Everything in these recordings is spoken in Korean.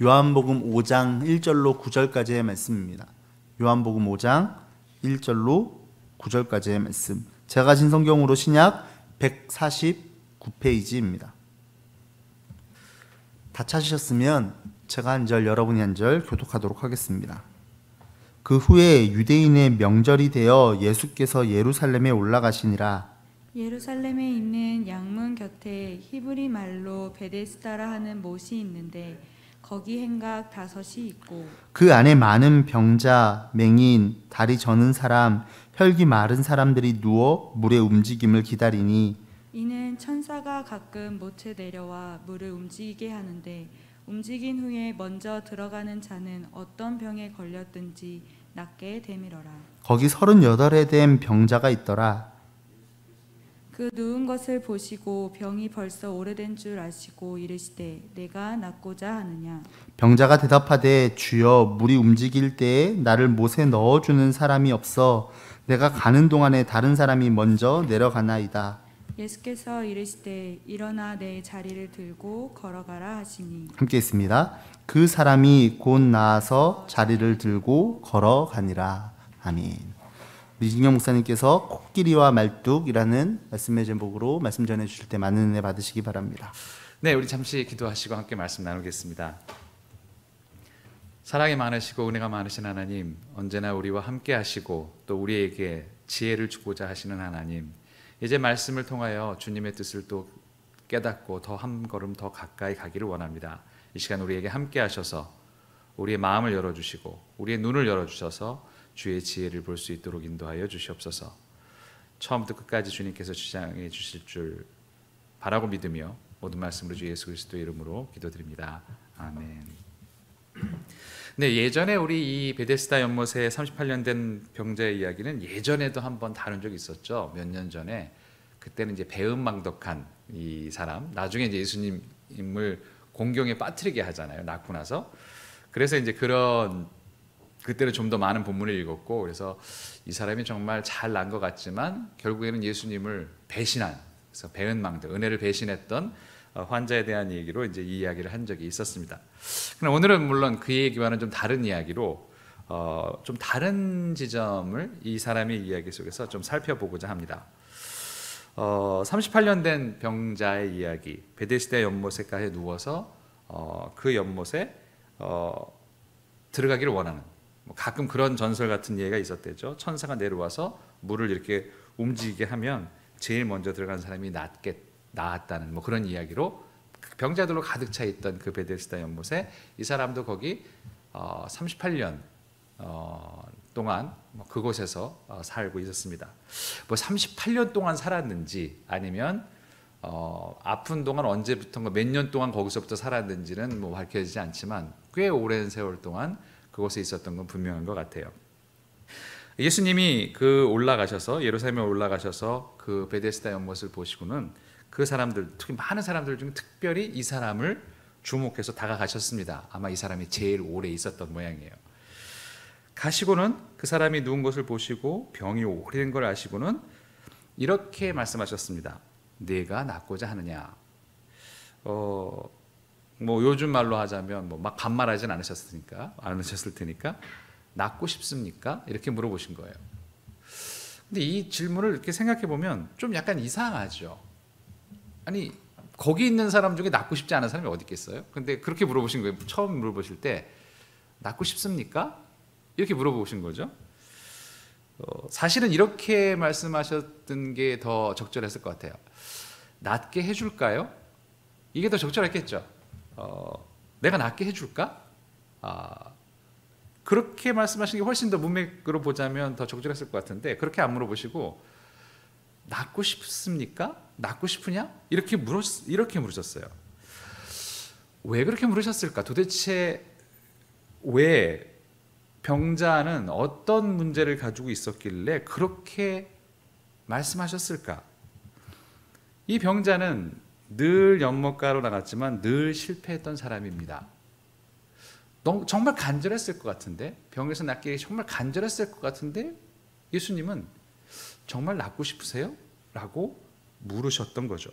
요한복음 5장 1절로 9절까지의 말씀입니다. 요한복음 5장 1절로 9절까지의 말씀. 제가 가진 성경으로 신약 149페이지입니다. 다 찾으셨으면 제가 한 절, 여러분이 한 절 교독하도록 하겠습니다. 그 후에 유대인의 명절이 되어 예수께서 예루살렘에 올라가시니라. 예루살렘에 있는 양문 곁에 히브리 말로 베데스다라 하는 못이 있는데 거기 행각 5이 있고 그 안에 많은 병자, 맹인, 다리 저는 사람, 혈기 마른 사람들이 누워 물의 움직임을 기다리니 이는 천사가 가끔 못에 내려와 물을 움직이게 하는데 움직인 후에 먼저 들어가는 자는 어떤 병에 걸렸든지 낫게 되밀어라. 거기 38에 된 병자가 있더라. 그 누운 것을 보시고 병이 벌써 오래된 줄 아시고 이르시되 내가 낫고자 하느냐. 병자가 대답하되 주여 물이 움직일 때에 나를 못에 넣어주는 사람이 없어 내가 가는 동안에 다른 사람이 먼저 내려가나이다. 예수께서 이르시되 일어나 내 자리를 들고 걸어가라 하시니 함께 있습니다. 그 사람이 곧 나아서 자리를 들고 걸어가니라. 아멘. 이진경 목사님께서 코끼리와 말뚝이라는 말씀의 제목으로 말씀 전해주실 때 많은 은혜 받으시기 바랍니다. 네, 우리 잠시 기도하시고 함께 말씀 나누겠습니다. 사랑이 많으시고 은혜가 많으신 하나님, 언제나 우리와 함께 하시고 또 우리에게 지혜를 주고자 하시는 하나님, 이제 말씀을 통하여 주님의 뜻을 또 깨닫고 더 한 걸음 더 가까이 가기를 원합니다. 이 시간 우리에게 함께 하셔서 우리의 마음을 열어주시고 우리의 눈을 열어주셔서 주의 지혜를 볼 수 있도록 인도하여 주시옵소서. 처음부터 끝까지 주님께서 주장해 주실 줄 바라고 믿으며 모든 말씀으로 주 예수 그리스도의 이름으로 기도드립니다. 아멘. 네, 예전에 우리 이 베데스다 연못의 38년 된 병자의 이야기는 예전에도 한번 다룬 적이 있었죠. 몇 년 전에. 그때는 이제 배은망덕한 이 사람, 나중에 이제 예수님을 공경에 빠뜨리게 하잖아요. 낳고 나서. 그래서 이제 그때는 좀 더 많은 본문을 읽었고, 그래서 이 사람이 정말 잘 난 것 같지만 결국에는 예수님을 배신한, 그래서 배은망덕, 은혜를 배신했던 환자에 대한 얘기로 이제 이 이야기를 한 적이 있었습니다. 그럼 오늘은 물론 그 얘기와는 좀 다른 이야기로 좀 다른 지점을 이 사람의 이야기 속에서 좀 살펴보고자 합니다. 38년 된 병자의 이야기, 베데스다 연못에까지 누워서 그 연못에 들어가기를 원하는, 가끔 그런 전설 같은 예가 있었대죠. 천사가 내려와서 물을 이렇게 움직이게 하면 제일 먼저 들어간 사람이 나았다는 그런 이야기로 병자들로 가득 차 있던 그 베데스다 연못에 이 사람도 거기 38년 동안 그곳에서 살고 있었습니다. 38년 동안 살았는지 아니면 아픈 동안 언제부턴가 몇 년 동안 거기서부터 살았는지는 밝혀지지 않지만 꽤 오랜 세월 동안 그곳에 있었던 건 분명한 것 같아요. 예수님이 올라가셔서 예루살렘에 올라가셔서 그 베데스다 연못을 보시고는 그 사람들, 특히 많은 사람들 중 특별히 이 사람을 주목해서 다가가셨습니다. 아마 이 사람이 제일 오래 있었던 모양이에요. 가시고는 그 사람이 누운 것을 보시고 병이 오래된 걸 아시고는 이렇게 말씀하셨습니다. 네가 낫고자 하느냐. 요즘 말로 하자면 막 반말하진 않으셨을 테니까 낫고 싶습니까? 이렇게 물어보신 거예요. 근데 이 질문을 이렇게 생각해 보면 좀 약간 이상하죠. 아니, 거기 있는 사람 중에 낫고 싶지 않은 사람이 어디 있겠어요? 근데 그렇게 물어보신 거예요. 처음 물어보실 때 낫고 싶습니까? 이렇게 물어보신 거죠. 사실은 이렇게 말씀하셨던 게 더 적절했을 것 같아요. 낫게 해줄까요? 이게 더 적절했겠죠. 내가 낫게 해줄까? 그렇게 말씀하신 게 훨씬 더 문맥으로 보자면 더 적절했을 것 같은데 그렇게 안 물어보시고 낫고 싶습니까? 낫고 싶으냐? 이렇게 물으셨어요. 왜 그렇게 물으셨을까? 도대체 왜 병자는 어떤 문제를 가지고 있었길래 그렇게 말씀하셨을까? 이 병자는 늘 연못가로 나갔지만 늘 실패했던 사람입니다. 정말 간절했을 것 같은데, 병에서 낫기 정말 간절했을 것 같은데 예수님은 정말 낫고 싶으세요? 라고 물으셨던 거죠.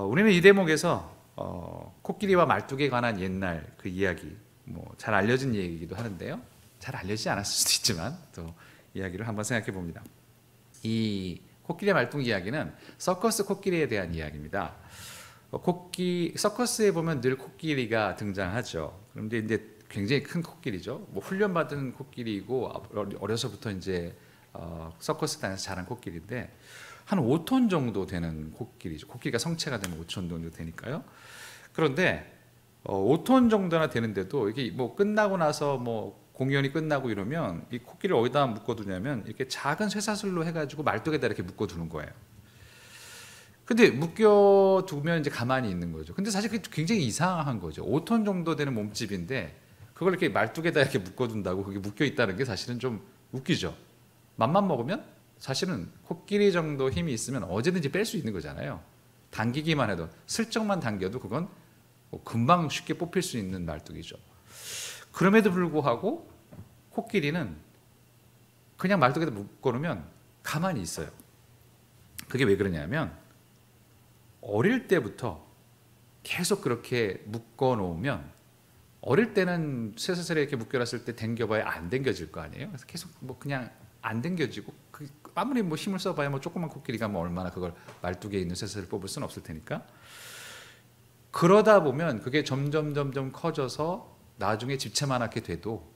우리는 이 대목에서 코끼리와 말뚝에 관한 옛날 그 이야기, 뭐 잘 알려진 얘기이기도 하는데요. 잘 알려지지 않았을 수도 있지만 또 이야기를 한번 생각해 봅니다. 이 코끼리 말뚝 이야기는 서커스 코끼리에 대한 이야기입니다. 서커스에 보면 늘 코끼리가 등장하죠. 그런데 이제 굉장히 큰 코끼리죠. 뭐 훈련받은 코끼리이고 어려서부터 이제 서커스단에서 자란 코끼리인데 한 5톤 정도 되는 코끼리죠. 코끼리가 성체가 되면 5톤 정도 되니까요. 그런데 5톤 정도나 되는데도 이게 뭐 끝나고 나서 뭐 공연이 끝나고 이러면 이 코끼리를 어디다 묶어두냐면 이렇게 작은 쇠사슬로 해가지고 말뚝에다 이렇게 묶어두는 거예요. 근데 묶여두면 이제 가만히 있는 거죠. 근데 사실 그게 굉장히 이상한 거죠. 5톤 정도 되는 몸집인데 그걸 이렇게 말뚝에다 이렇게 묶어둔다고 그게 묶여 있다는 게 사실은 좀 웃기죠. 맘만 먹으면 사실은 코끼리 정도 힘이 있으면 언제든지 뺄 수 있는 거잖아요. 당기기만 해도 슬쩍만 당겨도 그건 금방 쉽게 뽑힐 수 있는 말뚝이죠. 그럼에도 불구하고 코끼리는 그냥 말뚝에다 묶어놓으면 가만히 있어요. 그게 왜 그러냐면 어릴 때부터 계속 그렇게 묶어놓으면 어릴 때는 쇠사슬에 이렇게 묶여놨을 때 당겨봐야 안 당겨질 거 아니에요. 그래서 계속 뭐 그냥 안 당겨지고 아무리 뭐 힘을 써봐야 뭐 조그만 코끼리가 뭐 얼마나 그걸 말뚝에 있는 쇠사슬을 뽑을 수는 없을 테니까 그러다 보면 그게 점점 커져서 나중에 집채만하게 돼도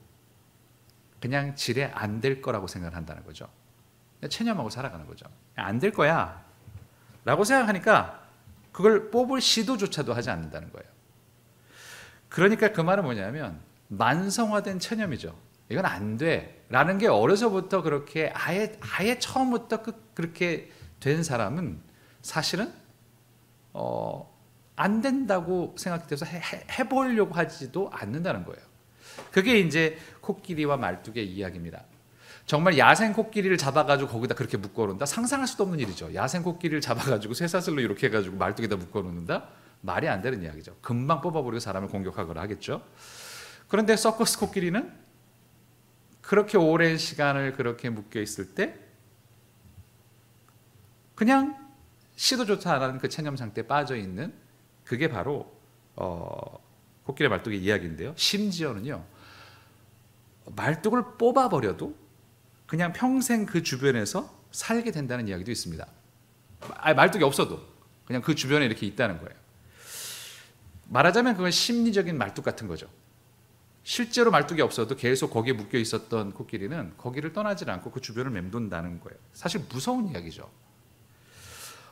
그냥 지레 안 될 거라고 생각을 한다는 거죠. 체념하고 살아가는 거죠. 안 될 거야 라고 생각하니까 그걸 뽑을 시도조차도 하지 않는다는 거예요. 그러니까 그 말은 뭐냐면 만성화된 체념이죠. 이건 안 돼 라는 게 어려서부터 그렇게 아예 처음부터 그렇게 된 사람은 사실은 안 된다고 생각돼서 해보려고 하지도 않는다는 거예요. 그게 이제 코끼리와 말뚝의 이야기입니다. 정말 야생 코끼리를 잡아가지고 거기다 그렇게 묶어놓는다? 상상할 수도 없는 일이죠. 야생 코끼리를 잡아가지고 쇠사슬로 이렇게 해가지고 말뚝에다 묶어놓는다? 말이 안 되는 이야기죠. 금방 뽑아버리고 사람을 공격하거나 하겠죠. 그런데 서커스 코끼리는 그렇게 오랜 시간을 그렇게 묶여 있을 때 그냥 시도조차 안 하는 그 체념 상태에 빠져 있는 그게 바로 코끼리 말뚝의 이야기인데요. 심지어는요, 말뚝을 뽑아버려도 그냥 평생 그 주변에서 살게 된다는 이야기도 있습니다. 말뚝이 없어도 그냥 그 주변에 이렇게 있다는 거예요. 말하자면 그건 심리적인 말뚝 같은 거죠. 실제로 말뚝이 없어도 계속 거기에 묶여 있었던 코끼리는 거기를 떠나지 않고 그 주변을 맴돈다는 거예요. 사실 무서운 이야기죠.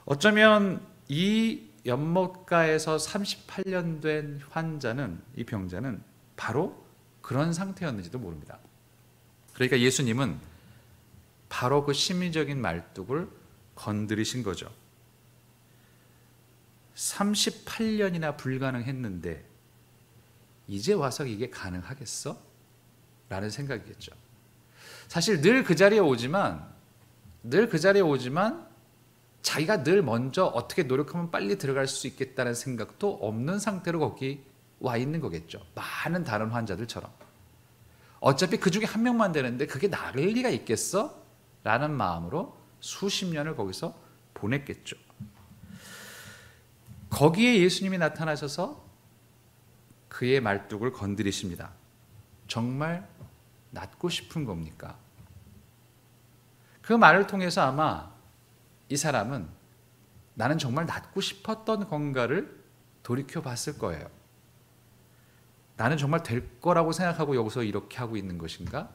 어쩌면 이 연못가에서 38년 된 환자는, 이 병자는 바로 그런 상태였는지도 모릅니다. 그러니까 예수님은 바로 그 심리적인 말뚝을 건드리신 거죠. 38년이나 불가능했는데 이제 와서 이게 가능하겠어? 라는 생각이겠죠. 사실 늘 그 자리에 오지만 자기가 늘 먼저 어떻게 노력하면 빨리 들어갈 수 있겠다는 생각도 없는 상태로 거기 와 있는 거겠죠. 많은 다른 환자들처럼. 어차피 그 중에 한 명만 되는데 그게 나을 리가 있겠어? 라는 마음으로 수십 년을 거기서 보냈겠죠. 거기에 예수님이 나타나셔서 그의 말뚝을 건드리십니다. 정말 낫고 싶은 겁니까? 그 말을 통해서 아마 이 사람은 나는 정말 낫고 싶었던 건가를 돌이켜 봤을 거예요. 나는 정말 될 거라고 생각하고 여기서 이렇게 하고 있는 것인가?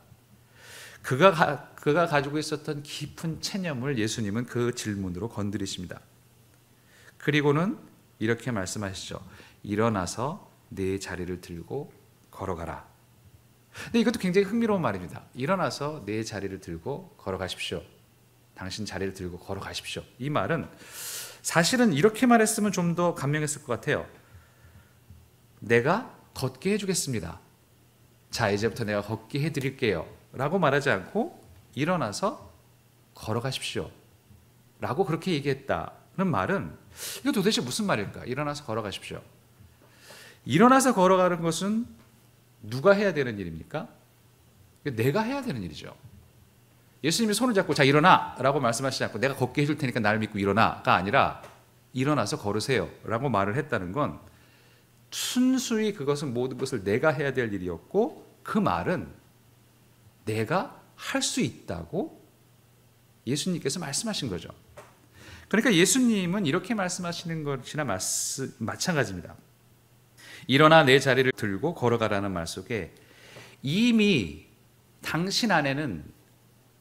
그가 가지고 있었던 깊은 체념을 예수님은 그 질문으로 건드리십니다. 그리고는 이렇게 말씀하시죠. 일어나서 내 자리를 들고 걸어가라. 근데 이것도 굉장히 흥미로운 말입니다. 일어나서 내 자리를 들고 걸어가십시오. 당신 자리를 들고 걸어가십시오. 이 말은 사실은 이렇게 말했으면 좀 더 감명했을 것 같아요. 내가 걷게 해주겠습니다. 자, 이제부터 내가 걷게 해드릴게요. 라고 말하지 않고 일어나서 걸어가십시오. 라고 그렇게 얘기했다는 말은 이거 도대체 무슨 말일까? 일어나서 걸어가십시오. 일어나서 걸어가는 것은 누가 해야 되는 일입니까? 내가 해야 되는 일이죠. 예수님이 손을 잡고 자 일어나 라고 말씀하시지 않고 내가 걷게 해줄 테니까 나를 믿고 일어나가 아니라 일어나서 걸으세요 라고 말을 했다는 건 순수히 그것은 모든 것을 내가 해야 될 일이었고, 그 말은 내가 할 수 있다고 예수님께서 말씀하신 거죠. 그러니까 예수님은 이렇게 말씀하시는 것이나 마찬가지입니다. 일어나 내 자리를 들고 걸어가라는 말 속에 이미 당신 안에는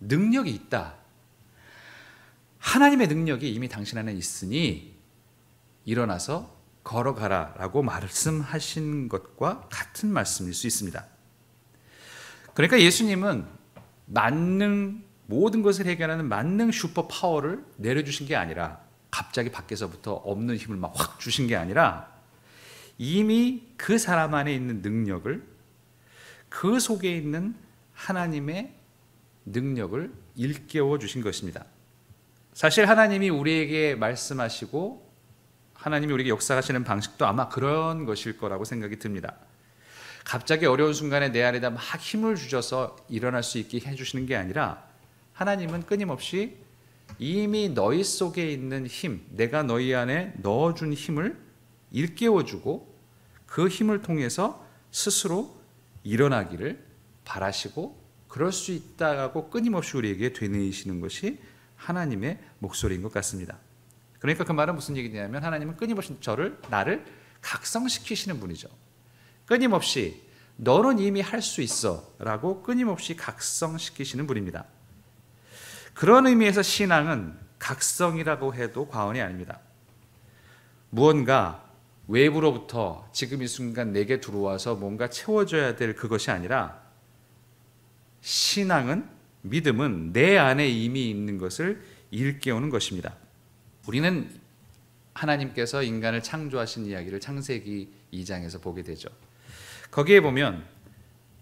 능력이 있다. 하나님의 능력이 이미 당신 안에 있으니 일어나서 걸어가라라고 말씀하신 것과 같은 말씀일 수 있습니다. 그러니까 예수님은 모든 것을 해결하는 만능 슈퍼 파워를 내려주신 게 아니라, 갑자기 밖에서부터 없는 힘을 막 확 주신 게 아니라, 이미 그 사람 안에 있는 능력을, 그 속에 있는 하나님의 능력을 일깨워 주신 것입니다. 사실 하나님이 우리에게 말씀하시고 하나님이 우리에게 역사하시는 방식도 아마 그런 것일 거라고 생각이 듭니다. 갑자기 어려운 순간에 내 안에다 막 힘을 주셔서 일어날 수 있게 해주시는 게 아니라, 하나님은 끊임없이 이미 너희 속에 있는 힘, 내가 너희 안에 넣어준 힘을 일깨워주고 그 힘을 통해서 스스로 일어나기를 바라시고, 그럴 수 있다고 끊임없이 우리에게 되뇌이시는 것이 하나님의 목소리인 것 같습니다. 그러니까 그 말은 무슨 얘기냐면, 하나님은 끊임없이 나를 각성시키시는 분이죠. 끊임없이 너는 이미 할 수 있어 라고 끊임없이 각성시키시는 분입니다. 그런 의미에서 신앙은 각성이라고 해도 과언이 아닙니다. 무언가 외부로부터 지금 이 순간 내게 들어와서 뭔가 채워줘야 될 그것이 아니라, 신앙은, 믿음은 내 안에 이미 있는 것을 일깨우는 것입니다. 우리는 하나님께서 인간을 창조하신 이야기를 창세기 2장에서 보게 되죠. 거기에 보면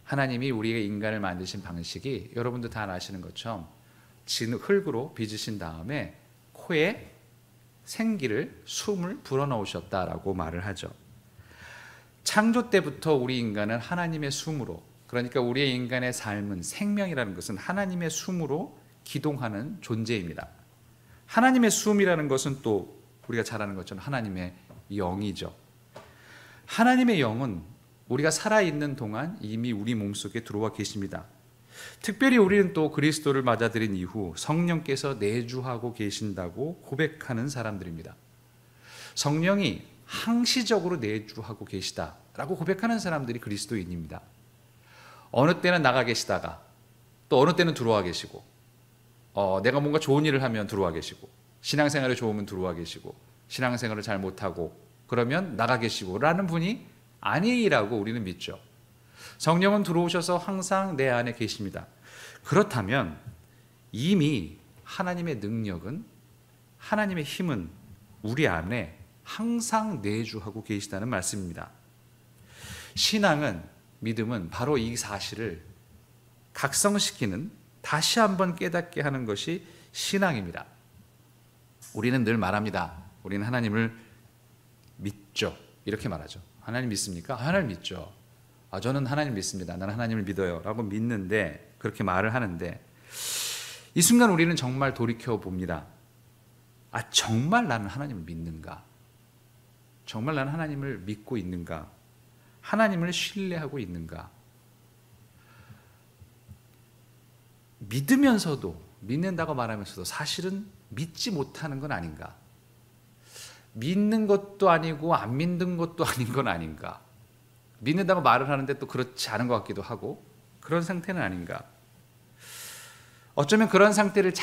하나님이 우리의 인간을 만드신 방식이 여러분도 다 아시는 것처럼 흙으로 빚으신 다음에 코에 생기를, 숨을 불어넣으셨다라고 말을 하죠. 창조 때부터 우리 인간은 하나님의 숨으로, 그러니까 우리의 인간의 삶은, 생명이라는 것은 하나님의 숨으로 기동하는 존재입니다. 하나님의 숨이라는 것은 또 우리가 잘 아는 것처럼 하나님의 영이죠. 하나님의 영은 우리가 살아있는 동안 이미 우리 몸속에 들어와 계십니다. 특별히 우리는 또 그리스도를 맞아들인 이후 성령께서 내주하고 계신다고 고백하는 사람들입니다. 성령이 항시적으로 내주하고 계시다라고 고백하는 사람들이 그리스도인입니다. 어느 때는 나가 계시다가 또 어느 때는 들어와 계시고, 내가 뭔가 좋은 일을 하면 들어와 계시고, 신앙생활이 좋으면 들어와 계시고, 신앙생활을 잘 못하고 그러면 나가 계시고 라는 분이 아니라고 우리는 믿죠. 성령은 들어오셔서 항상 내 안에 계십니다. 그렇다면 이미 하나님의 능력은, 하나님의 힘은 우리 안에 항상 내주하고 계시다는 말씀입니다. 신앙은, 믿음은 바로 이 사실을 각성시키는, 다시 한번 깨닫게 하는 것이 신앙입니다. 우리는 늘 말합니다. 우리는 하나님을 믿죠. 이렇게 말하죠. 하나님 믿습니까? 하나님 믿죠. 저는 하나님 믿습니다. 나는 하나님을 믿어요 라고 믿는데, 그렇게 말을 하는데, 이 순간 우리는 정말 돌이켜 봅니다. 정말 나는 하나님을 믿는가? 정말 나는 하나님을 믿고 있는가? 하나님을 신뢰하고 있는가? 믿으면서도, 믿는다고 말하면서도 사실은 믿지 못하는 건 아닌가? 믿는 것도 아니고 안 믿는 것도 아닌 건 아닌가? 믿는다고 말을 하는데 또 그렇지 않은 것 같기도 하고, 그런 상태는 아닌가? 어쩌면 그런 상태를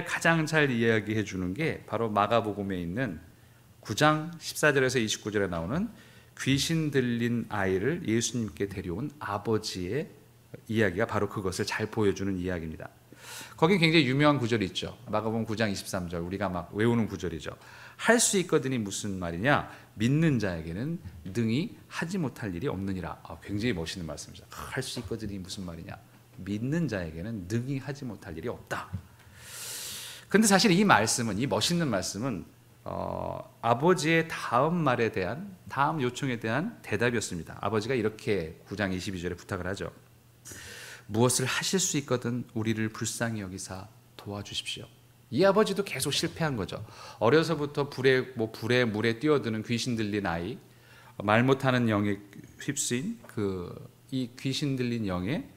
가장 잘 이야기해 주는 게 바로 마가복음에 있는 9장 14절에서 29절에 나오는 귀신 들린 아이를 예수님께 데려온 아버지의 이야기가 바로 그것을 잘 보여주는 이야기입니다. 거기 굉장히 유명한 구절이 있죠. 마가복음 9장 23절, 우리가 막 외우는 구절이죠. 할 수 있거든이 무슨 말이냐? 믿는 자에게는 능히 하지 못할 일이 없느니라. 굉장히 멋있는 말씀이죠. 할 수 있거든이 무슨 말이냐? 믿는 자에게는 능히 하지 못할 일이 없다. 그런데 사실 이 말씀은, 이 멋있는 말씀은 아버지의 다음 말에 대한, 다음 요청에 대한 대답이었습니다. 아버지가 이렇게 9장 22절에 부탁을 하죠. 무엇을 하실 수 있거든 우리를 불쌍히 여기사 도와주십시오. 이 아버지도 계속 실패한 거죠. 어려서부터 물에 뛰어드는 귀신 들린 아이, 말 못하는 영에 휩쓰인 이 귀신 들린 영에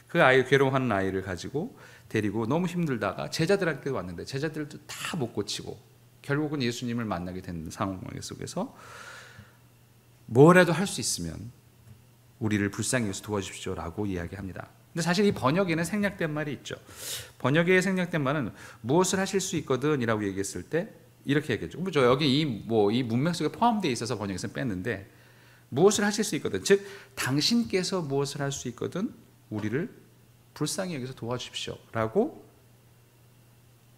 그 아이, 괴로워하는 아이를 가지고 데리고 너무 힘들다가 제자들한테 왔는데 제자들도 다 못 고치고 결국은 예수님을 만나게 된 상황 속에서 뭐라도 할 수 있으면 우리를 불쌍히 여기서 도와주십시오라고 이야기합니다. 근데 사실 이 번역에는 생략된 말이 있죠. 번역에 생략된 말은 무엇을 하실 수 있거든이라고 얘기했을 때 이렇게 얘기했죠. 그렇죠? 여기 이 문맥 속에 포함되어 있어서 번역에서 뺐는데 무엇을 하실 수 있거든, 즉 당신께서 무엇을 할 수 있거든 우리를 불쌍히 여기서 도와주십시오라고,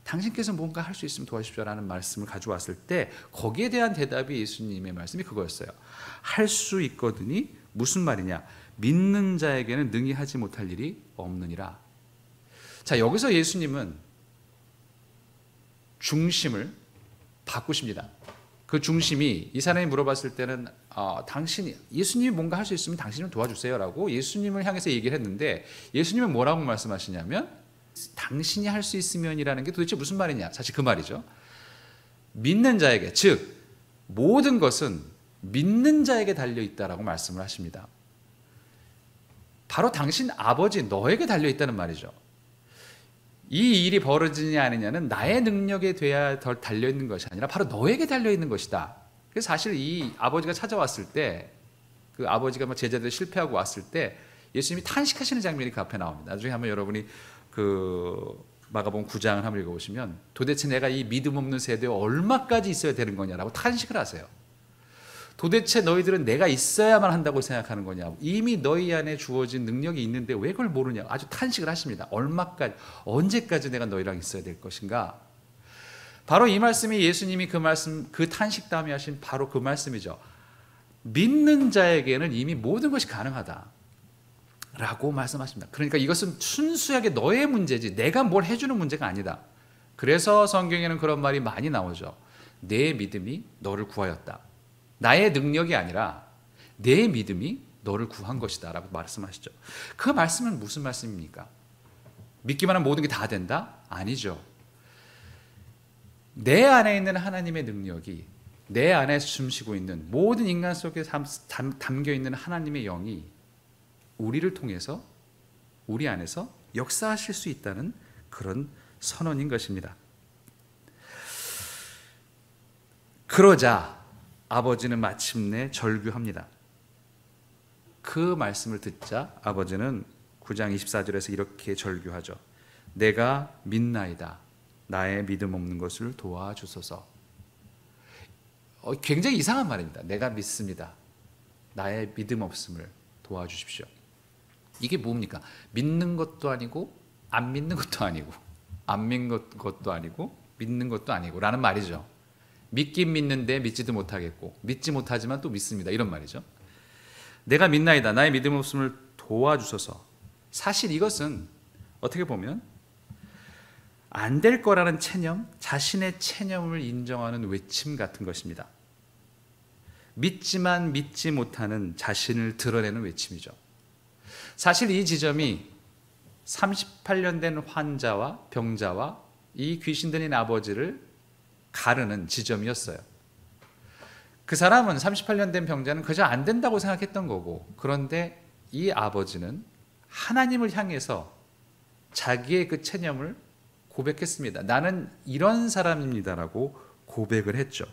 당신께서 뭔가 할 수 있으면 도와주십시오라는 말씀을 가져왔을 때 거기에 대한 대답이 예수님의 말씀이 그거였어요. 할 수 있거든이 무슨 말이냐? 믿는 자에게는 능히 하지 못할 일이 없느니라. 자, 여기서 예수님은 중심을 바꾸십니다. 그 중심이 이 사람이 물어봤을 때는 예수님이 뭔가 할 수 있으면 당신을 도와주세요라고 예수님을 향해서 얘기를 했는데, 예수님은 뭐라고 말씀하시냐면 당신이 할 수 있으면이라는 게 도대체 무슨 말이냐? 사실 그 말이죠. 믿는 자에게, 즉 모든 것은 믿는 자에게 달려있다라고 말씀을 하십니다. 바로 당신 아버지 너에게 달려있다는 말이죠. 이 일이 벌어지냐 아니냐는 나의 능력에 돼야 덜 달려있는 것이 아니라 바로 너에게 달려있는 것이다. 그래서 사실 이 아버지가 찾아왔을 때, 그 아버지가 제자들 실패하고 왔을 때 예수님이 탄식하시는 장면이 그 앞에 나옵니다. 나중에 한번 여러분이 그 마가복음 9장을 한번 읽어보시면 도대체 내가 이 믿음 없는 세대에 얼마까지 있어야 되는 거냐라고 탄식을 하세요. 도대체 너희들은 내가 있어야만 한다고 생각하는 거냐, 이미 너희 안에 주어진 능력이 있는데 왜 그걸 모르냐, 아주 탄식을 하십니다. 얼마까지, 언제까지 내가 너희랑 있어야 될 것인가. 바로 이 말씀이 예수님이 그 탄식 다음에 하신 바로 그 말씀이죠. 믿는 자에게는 이미 모든 것이 가능하다 라고 말씀하십니다. 그러니까 이것은 순수하게 너의 문제지 내가 뭘 해주는 문제가 아니다. 그래서 성경에는 그런 말이 많이 나오죠. 내 믿음이 너를 구하였다. 나의 능력이 아니라 내 믿음이 너를 구한 것이다 라고 말씀하시죠. 그 말씀은 무슨 말씀입니까? 믿기만 하면 모든 게 다 된다? 아니죠. 내 안에 있는 하나님의 능력이, 내 안에 숨쉬고 있는 모든 인간 속에 담겨있는 하나님의 영이 우리를 통해서 우리 안에서 역사하실 수 있다는 그런 선언인 것입니다. 그러자 아버지는 마침내 절규합니다. 그 말씀을 듣자 아버지는 9장 24절에서 이렇게 절규하죠. 내가 믿나이다. 나의 믿음 없는 것을 도와주소서. 굉장히 이상한 말입니다. 내가 믿습니다. 나의 믿음 없음을 도와주십시오. 이게 뭡니까? 믿는 것도 아니고 안 믿는 것도 아니고 안 믿는 것도 아니고 믿는 것도 아니고 라는 말이죠. 믿긴 믿는데 믿지도 못하겠고 믿지 못하지만 또 믿습니다. 이런 말이죠. 내가 믿나이다. 나의 믿음 없음을 도와주소서. 사실 이것은 어떻게 보면 안 될 거라는 체념, 자신의 체념을 인정하는 외침 같은 것입니다. 믿지만 믿지 못하는 자신을 드러내는 외침이죠. 사실 이 지점이 38년 된 환자와 병자와 이 귀신 들린 아버지를 가르는 지점이었어요. 그 사람은 38년 된 병자는 그저 안 된다고 생각했던 거고, 그런데 이 아버지는 하나님을 향해서 자기의 그 체념을 고백했습니다. 나는 이런 사람입니다라고 고백을 했죠.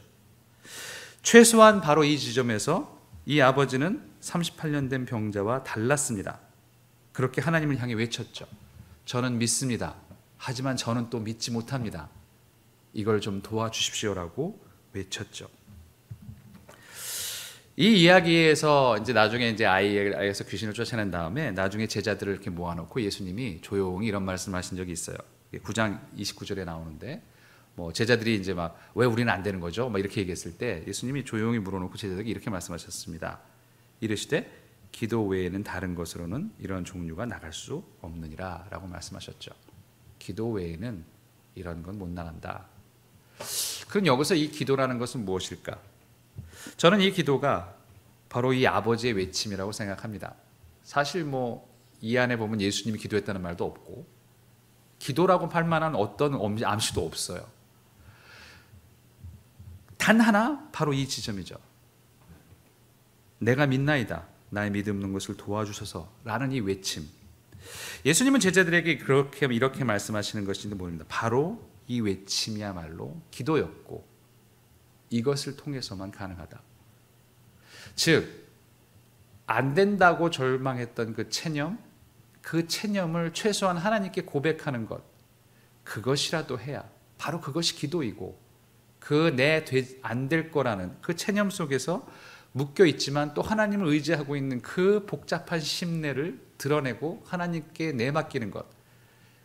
최소한 바로 이 지점에서 이 아버지는 38년 된 병자와 달랐습니다. 그렇게 하나님을 향해 외쳤죠. 저는 믿습니다. 하지만 저는 또 믿지 못합니다. 이걸 좀 도와주십시오라고 외쳤죠. 이 이야기에서 이제 나중에 이제 아이에서 귀신을 쫓아낸 다음에 나중에 제자들을 이렇게 모아놓고 예수님이 조용히 이런 말씀하신 적이 있어요. 9장 29절에 나오는데, 제자들이 이제 막 왜 우리는 안 되는 거죠? 막 이렇게 얘기했을 때 예수님이 조용히 물어놓고 제자들에게 이렇게 말씀하셨습니다. 이르시되 기도 외에는 다른 것으로는 이런 종류가 나갈 수 없느니라라고 말씀하셨죠. 기도 외에는 이런 건 못 나간다. 그럼 여기서 이 기도라는 것은 무엇일까? 저는 이 기도가 바로 이 아버지의 외침이라고 생각합니다. 사실 이 안에 보면 예수님이 기도했다는 말도 없고 기도라고 할 만한 어떤 암시도 없어요. 단 하나, 바로 이 지점이죠. 내가 믿나이다. 나의 믿음는 것을 도와주소서라는 이 외침. 예수님은 제자들에게 이렇게 말씀하시는 것인지 모릅니다. 바로 이 외침이야말로 기도였고 이것을 통해서만 가능하다. 즉, 안 된다고 절망했던 그 체념을 최소한 하나님께 고백하는 것, 그것이라도 해야 바로 그것이 기도이고, 그 안 될 거라는 그 체념 속에서 묶여 있지만 또 하나님을 의지하고 있는 그 복잡한 심내를 드러내고 하나님께 내맡기는 것,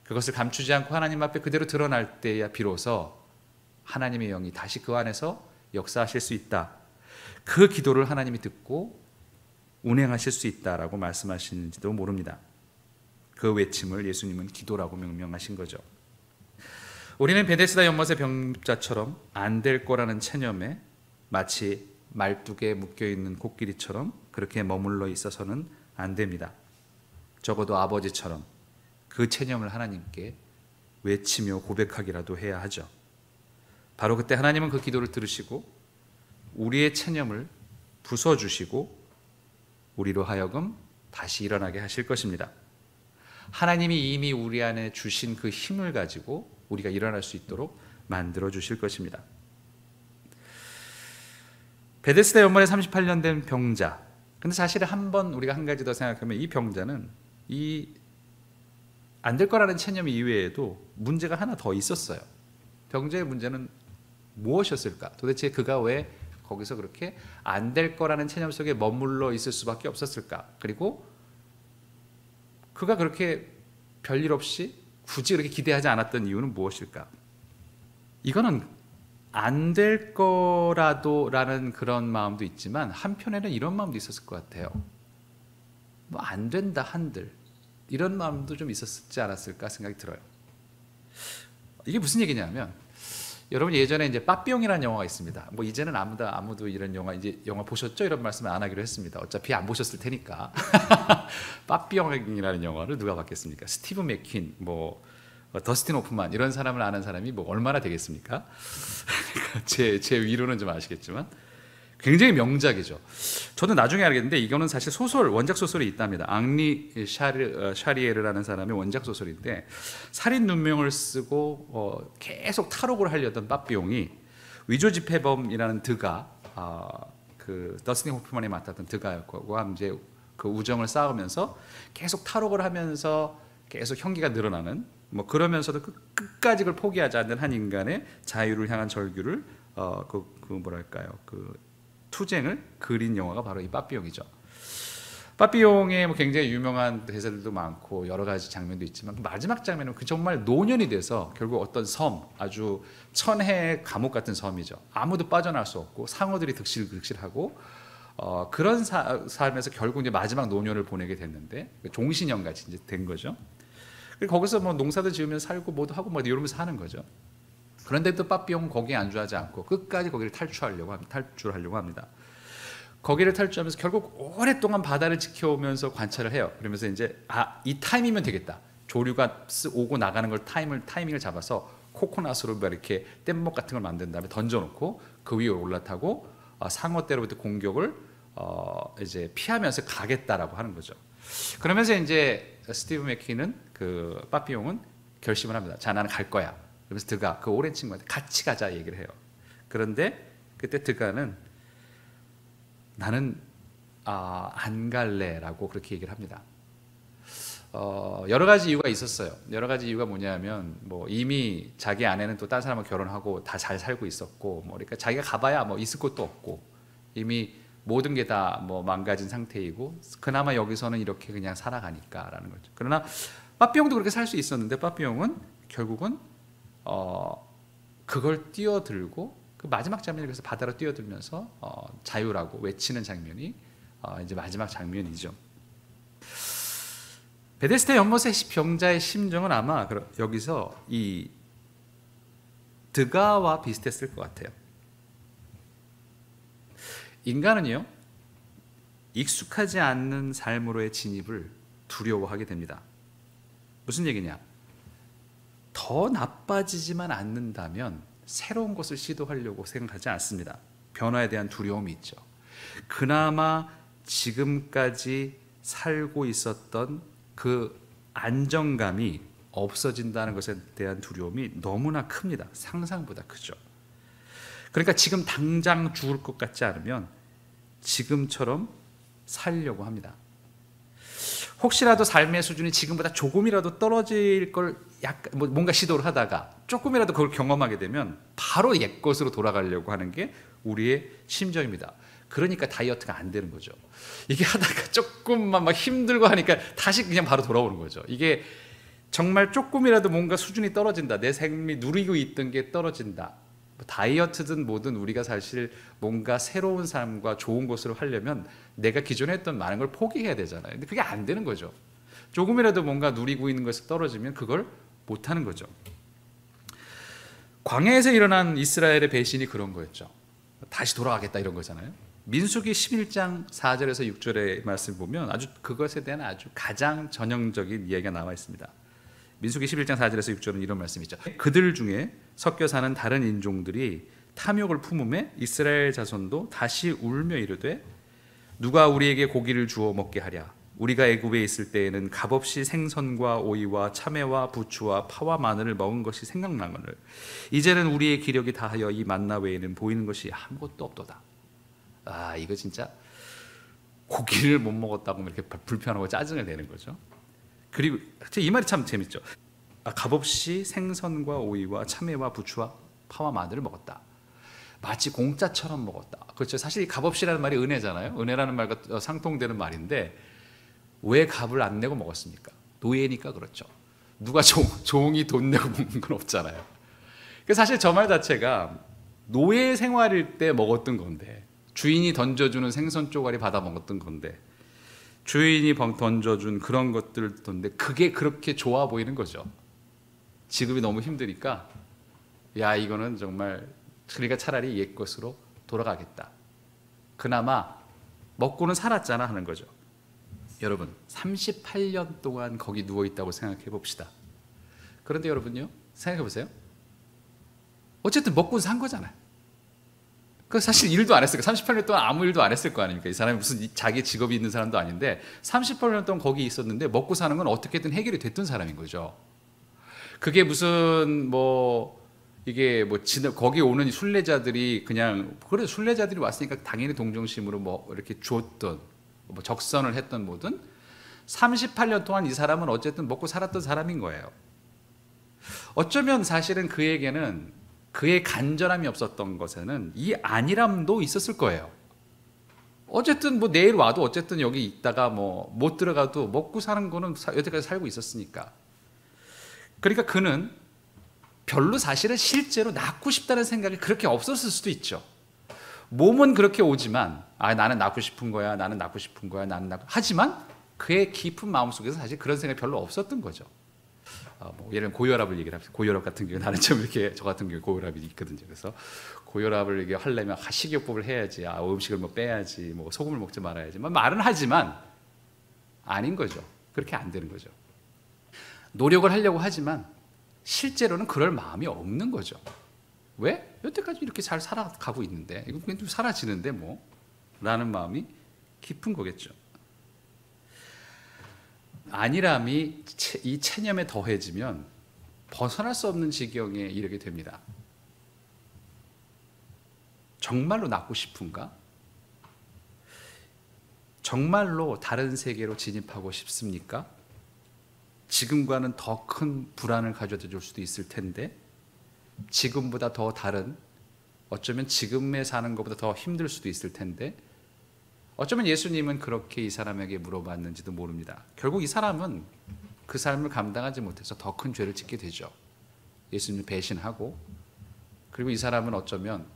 그것을 감추지 않고 하나님 앞에 그대로 드러날 때야 비로소 하나님의 영이 다시 그 안에서 역사하실 수 있다. 그 기도를 하나님이 듣고 운행하실 수 있다라고 말씀하시는지도 모릅니다. 그 외침을 예수님은 기도라고 명명하신 거죠. 우리는 베데스다 연못의 병자처럼 안 될 거라는 체념에 마치 말뚝에 묶여있는 코끼리처럼 그렇게 머물러 있어서는 안 됩니다. 적어도 아버지처럼 그 체념을 하나님께 외치며 고백하기라도 해야 하죠. 바로 그때 하나님은 그 기도를 들으시고 우리의 체념을 부숴주시고 우리로 하여금 다시 일어나게 하실 것입니다. 하나님이 이미 우리 안에 주신 그 힘을 가지고 우리가 일어날 수 있도록 만들어 주실 것입니다. 베데스다 연못에 38년 된 병자. 근데 사실은 우리가 한 가지 더 생각하면 이 병자는 안 될 거라는 체념 이외에도 문제가 하나 더 있었어요. 병자의 문제는 무엇이었을까? 도대체 그가 왜 거기서 그렇게 안 될 거라는 체념 속에 머물러 있을 수밖에 없었을까? 그리고 그가 그렇게 별일 없이 굳이 그렇게 기대하지 않았던 이유는 무엇일까? 이거는 안 될 거라도라는 그런 마음도 있지만 한편에는 이런 마음도 있었을 것 같아요. 뭐 안 된다 한들 이런 마음도 좀 있었지 않았을까 생각이 들어요. 이게 무슨 얘기냐면 여러분 예전에 이제 빠삐용이라는 영화가 있습니다. 뭐 이제는 아무도 이런 영화 보셨죠? 이런 말씀을 안 하기로 했습니다. 어차피 안 보셨을 테니까. 빠삐용이라는 영화를 누가 봤겠습니까? 스티브 맥퀸, 더스틴 호프만 이런 사람을 아는 사람이 뭐 얼마나 되겠습니까? 제 위로는 좀 아시겠지만 굉장히 명작이죠. 저도 나중에 알겠는데 이거는 사실 원작 소설이 있답니다. 앙리 샤리에르라는 사람의 원작 소설인데 살인 누명을 쓰고 계속 탈옥을 하려던 빠삐용이 위조지폐범이라는 드가 그 더스틴 호프만이 맡았던 드가였고 이제 그 우정을 쌓으면서 계속 탈옥을 하면서 계속 형기가 늘어나는 그러면서도 끝까지 그걸 포기하지 않는 한 인간의 자유를 향한 절규를 투쟁을 그린 영화가 바로 이 빠삐용이죠. 빠삐용의 굉장히 유명한 대사들도 많고 여러 가지 장면도 있지만 마지막 장면은 정말 노년이 돼서 결국 어떤 아주 천혜의 감옥 같은 섬이죠. 아무도 빠져나올 수 없고 상어들이 득실득실하고 그런 삶에서 결국 이제 마지막 노년을 보내게 됐는데 종신형같이 이제 된 거죠. 거기서 농사도 지으면서 살고 뭐도 하고 이러면서 사는 거죠. 그런데 또 빠삐용은 거기에 안주하지 않고 끝까지 거기를 탈출하려고 합니다. 거기를 탈출하면서 결국 오랫동안 바다를 지켜오면서 관찰을 해요. 그러면서 이제 이 타임이면 되겠다. 조류가 오고 나가는 걸 타이밍을 잡아서 코코넛으로 이렇게 뗏목 같은 걸 만든 다음에 던져놓고 그 위에 올라타고 상어 때로부터 공격을 이제 피하면서 가겠다라고 하는 거죠. 그러면서 이제 스티브 맥퀸은 그 빠삐용은 결심을 합니다. 자, 나는 갈 거야. 그러면서 드가 그 오랜 친구한테 같이 가자 얘기를 해요. 그런데 그때 드가는 나는 안 갈래라고 그렇게 얘기를 합니다. 여러 가지 이유가 있었어요. 여러 가지 이유가 뭐냐면 이미 자기 아내는 또 다른 사람하고 결혼하고 다 잘 살고 있었고 그러니까 자기가 가봐야 있을 것도 없고 이미 모든 게 다 망가진 상태이고 그나마 여기서는 이렇게 그냥 살아가니까라는 거죠. 그러나 빠삐용도 그렇게 살 수 있었는데 빠삐용은 결국은 그걸 뛰어들고 그 마지막 장면이 그래서 바다로 뛰어들면서 자유라고 외치는 장면이 이제 마지막 장면이죠. 베데스다 연못의 병자의 심정은 아마 여기서 이 드가와 비슷했을 것 같아요. 인간은요 익숙하지 않는 삶으로의 진입을 두려워하게 됩니다. 무슨 얘기냐? 더 나빠지지만 않는다면 새로운 것을 시도하려고 생각하지 않습니다. 변화에 대한 두려움이 있죠. 그나마 지금까지 살고 있었던 그 안정감이 없어진다는 것에 대한 두려움이 너무나 큽니다. 상상보다 크죠. 그러니까 지금 당장 죽을 것 같지 않으면 지금처럼 살려고 합니다. 혹시라도 삶의 수준이 지금보다 조금이라도 떨어질 걸 약간 뭔가 시도를 하다가 조금이라도 그걸 경험하게 되면 바로 옛 것으로 돌아가려고 하는 게 우리의 심정입니다. 그러니까 다이어트가 안 되는 거죠. 이게 하다가 조금만 막 힘들고 하니까 다시 그냥 바로 돌아오는 거죠. 이게 정말 조금이라도 뭔가 수준이 떨어진다, 내 삶이 누리고 있던 게 떨어진다, 다이어트든 뭐든 우리가 사실 뭔가 새로운 삶과 좋은 것으로 하려면 내가 기존에 했던 많은 걸 포기해야 되잖아요. 근데 그게 안 되는 거죠. 조금이라도 뭔가 누리고 있는 것이 떨어지면 그걸 못하는 거죠. 광야에서 일어난 이스라엘의 배신이 그런 거였죠. 다시 돌아가겠다 이런 거잖아요. 민수기 11장 4절에서 6절의 말씀을 보면 아주 그것에 대한 아주 가장 전형적인 이야기가 나와 있습니다. 민수기 11장 4절에서 6절은 이런 말씀이죠. 그들 중에 섞여 사는 다른 인종들이 탐욕을 품음에 이스라엘 자손도 다시 울며 이르되 누가 우리에게 고기를 주어 먹게 하랴. 우리가 애굽에 있을 때에는 값없이 생선과 오이와 참외와 부추와 파와 마늘을 먹은 것이 생각나거늘 이제는 우리의 기력이 다하여 이 만나 외에는 보이는 것이 아무것도 없도다. 아, 이거 진짜 고기를 못 먹었다고 이렇게 불편하고 짜증을 내는 거죠. 그리고 이 말이 참 재밌죠. 값없이 생선과 오이와 참외와 부추와 파와 마늘을 먹었다. 마치 공짜처럼 먹었다. 그렇죠. 사실 이 값없이라는 말이 은혜잖아요. 은혜라는 말과 상통되는 말인데 왜 값을 안 내고 먹었습니까? 노예니까 그렇죠. 누가 종이 돈 내고 먹는 건 없잖아요. 사실 저 말 자체가 노예 생활일 때 먹었던 건데, 주인이 던져주는 생선 쪼가리 받아 먹었던 건데, 주인이 던져준 그런 것들을 던데 그게 그렇게 좋아 보이는 거죠. 지금이 너무 힘드니까 야, 이거는 정말, 그러니까 차라리 옛 것으로 돌아가겠다. 그나마 먹고는 살았잖아 하는 거죠. 여러분, 38년 동안 거기 누워있다고 생각해 봅시다. 그런데 여러분요, 생각해 보세요. 어쨌든 먹고는 산 거잖아요. 그 사실 일도 안 했을 거예요. 38년 동안 아무 일도 안 했을 거 아닙니까? 이 사람이 무슨 자기 직업이 있는 사람도 아닌데 38년 동안 거기 있었는데 먹고 사는 건 어떻게든 해결이 됐던 사람인 거죠. 그게 무슨 이게 거기 오는 순례자들이 그냥, 그래 순례자들이 왔으니까 당연히 동정심으로 이렇게 줬던, 적선을 했던 뭐든 38년 동안 이 사람은 어쨌든 먹고 살았던 사람인 거예요. 어쩌면 사실은 그에게는 그의 간절함이 없었던 것에는 이 안일함도 있었을 거예요. 어쨌든 내일 와도 어쨌든 여기 있다가 못 들어가도 먹고 사는 거는 여태까지 살고 있었으니까. 그러니까 그는 별로 사실은 실제로 낳고 싶다는 생각이 그렇게 없었을 수도 있죠. 몸은 그렇게 오지만 나는 낳고 싶은 거야, 나는 낳고 싶은 거야, 하지만 그의 깊은 마음속에서 사실 그런 생각이 별로 없었던 거죠. 예를 들면 고혈압을 얘기를 합니다. 고혈압 같은 경우 나는 좀 이렇게, 저 같은 경우 고혈압이 있거든요. 그래서 고혈압을 이게 하려면 식이요법을 해야지, 음식을 빼야지, 소금을 먹지 말아야지, 말은 하지만 아닌 거죠. 그렇게 안 되는 거죠. 노력을 하려고 하지만 실제로는 그럴 마음이 없는 거죠. 왜? 여태까지 이렇게 잘 살아가고 있는데 이거 그냥 좀 사라지는데 라는 마음이 깊은 거겠죠. 안일함이 이 체념에 더해지면 벗어날 수 없는 지경에 이르게 됩니다. 정말로 낳고 싶은가? 정말로 다른 세계로 진입하고 싶습니까? 지금과는 더 큰 불안을 가져다 줄 수도 있을 텐데, 지금보다 더 다른, 어쩌면 지금에 사는 것보다 더 힘들 수도 있을 텐데, 어쩌면 예수님은 그렇게 이 사람에게 물어봤는지도 모릅니다. 결국 이 사람은 그 삶을 감당하지 못해서 더 큰 죄를 짓게 되죠. 예수님을 배신하고, 그리고 이 사람은 어쩌면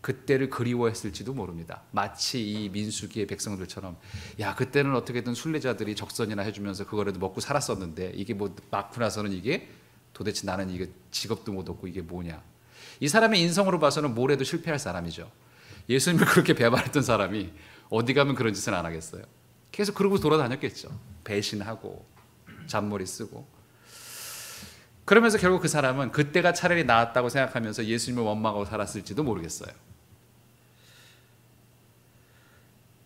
그때를 그리워했을지도 모릅니다. 마치 이 민수기의 백성들처럼, 야, 그때는 어떻게든 순례자들이 적선이나 해주면서 그거라도 먹고 살았었는데 이게 낳고 나서는 이게 도대체 나는 이게 직업도 못 얻고 이게 뭐냐. 이 사람의 인성으로 봐서는 뭘 해도 실패할 사람이죠. 예수님을 그렇게 배반했던 사람이 어디 가면 그런 짓은 안 하겠어요. 계속 그러고 돌아다녔겠죠. 배신하고 잔머리 쓰고. 그러면서 결국 그 사람은 그때가 차라리 나았다고 생각하면서 예수님을 원망하고 살았을지도 모르겠어요.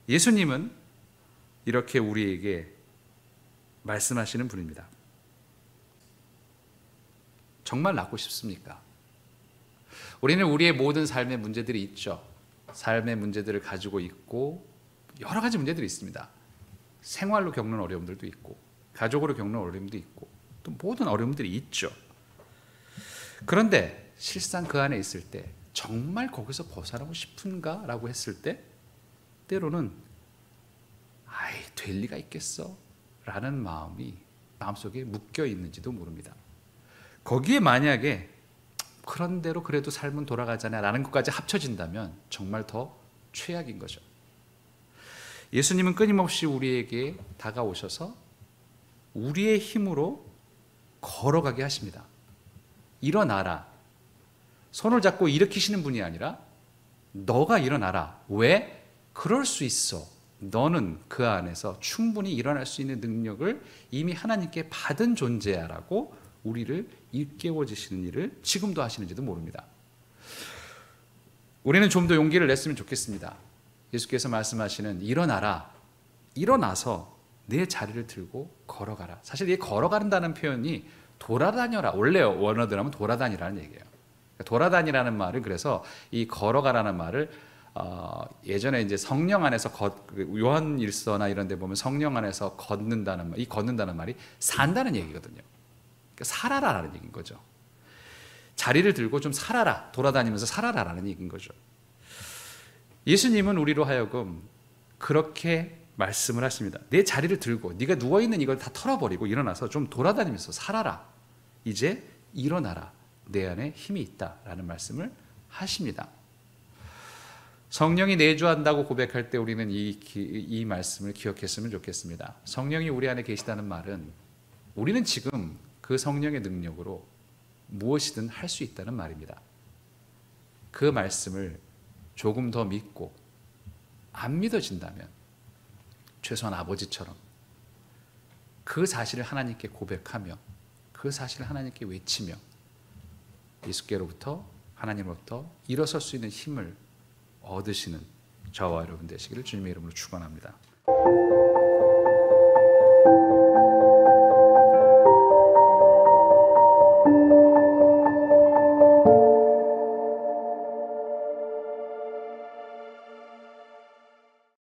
예수님은 이렇게 우리에게 말씀하시는 분입니다. 정말 낫고 싶습니까? 우리는 우리의 모든 삶의 문제들이 있죠. 삶의 문제들을 가지고 있고 여러 가지 문제들이 있습니다. 생활로 겪는 어려움들도 있고 가족으로 겪는 어려움도 있고 또 모든 어려움들이 있죠. 그런데 실상 그 안에 있을 때 정말 거기서 벗어나고 싶은가? 라고 했을 때 때로는 될 리가 있겠어? 라는 마음이 마음속에 묶여 있는지도 모릅니다. 거기에 만약에 그런 대로 그래도 삶은 돌아가잖아 라는 것까지 합쳐진다면 정말 더 최악인 거죠. 예수님은 끊임없이 우리에게 다가오셔서 우리의 힘으로 걸어가게 하십니다. 일어나라. 손을 잡고 일으키시는 분이 아니라 너가 일어나라. 왜? 그럴 수 있어. 너는 그 안에서 충분히 일어날 수 있는 능력을 이미 하나님께 받은 존재야 라고 우리를 일깨워주시는 일을 지금도 하시는지도 모릅니다. 우리는 좀 더 용기를 냈으면 좋겠습니다. 예수께서 말씀하시는 일어나라. 일어나서 내 자리를 들고 걸어가라. 사실 이 걸어간다는 표현이 돌아다녀라. 원래 원어대로 하면 돌아다니라는 얘기예요. 돌아다니라는 말은 그래서 이 걸어가라는 말을 예전에 이제 성령 안에서 요한일서나 이런 데 보면 성령 안에서 걷는다는 말, 이 걷는다는 말이 산다는 얘기거든요. 그러니까 살아라라는 얘기인 거죠. 자리를 들고 좀 살아라. 돌아다니면서 살아라라는 얘기인 거죠. 예수님은 우리로 하여금 그렇게 말씀을 하십니다. 내 자리를 들고 네가 누워있는 이걸 다 털어버리고 일어나서 좀 돌아다니면서 살아라. 이제 일어나라. 내 안에 힘이 있다라는 말씀을 하십니다. 성령이 내주한다고 고백할 때 우리는 이 말씀을 기억했으면 좋겠습니다. 성령이 우리 안에 계시다는 말은 우리는 지금 그 성령의 능력으로 무엇이든 할 수 있다는 말입니다. 그 말씀을 조금 더 믿고 안 믿어진다면 최소한 아버지처럼 그 사실을 하나님께 고백하며 그 사실을 하나님께 외치며 예수께로부터 하나님으로부터 일어설 수 있는 힘을 얻으시는 저와 여러분 되시기를 주님의 이름으로 축원합니다.